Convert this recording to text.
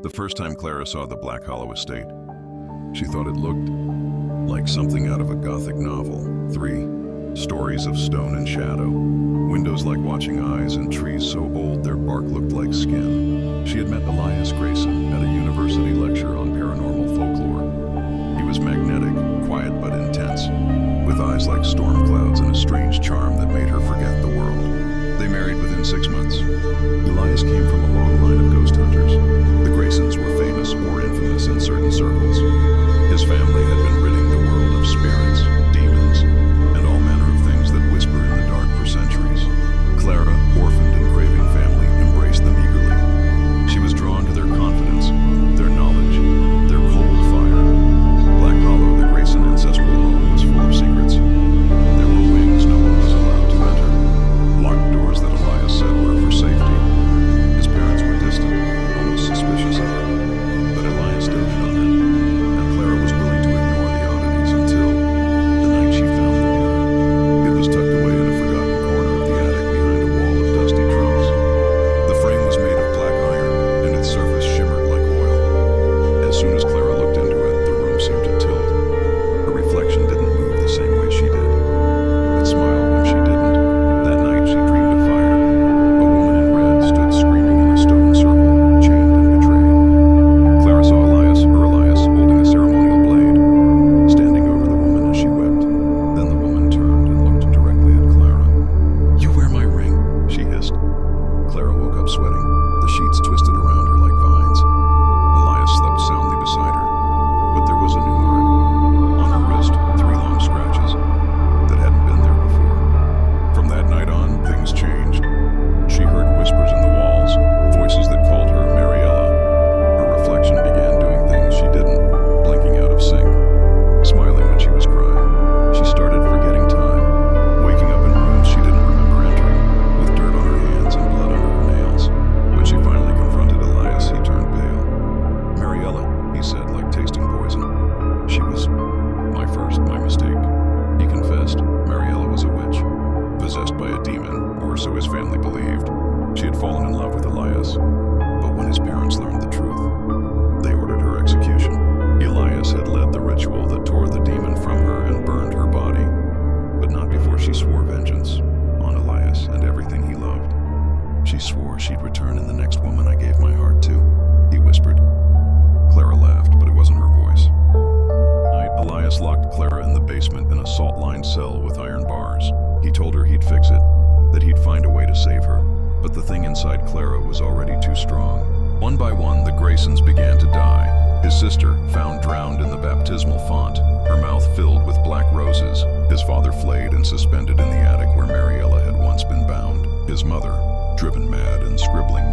The first time Clara saw the Black Hollow estate, she thought it looked like something out of a Gothic novel. 3 stories of stone and shadow, windows like watching eyes, and trees so old their bark looked like skin. She had met Elias Grayson at a university lecture on paranormal folklore. He was magnetic, quiet but intense, with eyes like storm clouds and a strange charm that made her forget the world. They married within 6 months. Elias came from a long line of ghost hunters. The Graysons were famous or infamous in certain circles. His family had been ridding the world of spirits, demons, and all manner of things that whisper in the dark for centuries. Clara, orphaned and craving family, embraced them eagerly. She was drawn to their confidence, their knowledge, their cold fire. Black Hollow, the Grayson ancestral home, was full of secrets. There were wings no one was allowed to enter, locked doors that Elias said were for safety. His parents were distant, almost suspicious of him, but Elias doted on it, and Clara was willing to ignore the oddities until the night she found the mirror. It was tucked away in a forgotten corner of the attic behind a wall of dusty drums. The frame was made of black iron, and its surface shimmered like oil. As soon as Clara looked into it, the room seemed to tilt. Her reflection didn't move the same way she did. It smiled when she didn't. That night she dreamed of fire. A woman in red stood screaming in a stone circle, chained and betrayed. Clara saw Elias, holding a ceremonial blade, standing over the woman as she wept. Then the woman turned and looked directly at Clara. "You wear my ring," she hissed. Clara woke up sweating. The sheets twisted around her like vines. Elias slept soundly beside her, but there was a new mark. On her wrist, 3 long scratches that hadn't been there before. From that night on, things changed. She heard whispers in the walls, voices that called her Mariella. Her reflection began doing things she didn't, blinking out of sync, smiling when she was crying. She started forgetting time, waking up in rooms she didn't remember entering, with dirt on her hands and blood under her nails. When she finally confronted Elias, he turned pale. "Mariella," he said, like tasting poison. "She was my mistake." He confessed. Mariella was a witch, possessed by a demon, or so his family believed. She had fallen in love with Elias, but when his parents learned the truth, they ordered her execution. Elias had led the ritual that tore the demon from her and burned her body, but not before she swore vengeance on Elias and everything he loved. She swore she'd return in the next woman I gave my heart to, he whispered. Clara laughed, but it wasn't her voice. Elias locked Clara in the basement in a salt-lined cell with iron bars. He told her he'd fix it, that he'd find a way to save her, but the thing inside Clara was already too strong. One by one, the Graysons began to die. His sister, found drowned in the baptismal font, her mouth filled with black roses. His father flayed and suspended in the attic where Mariella had once been bound. His mother, driven mad and scribbling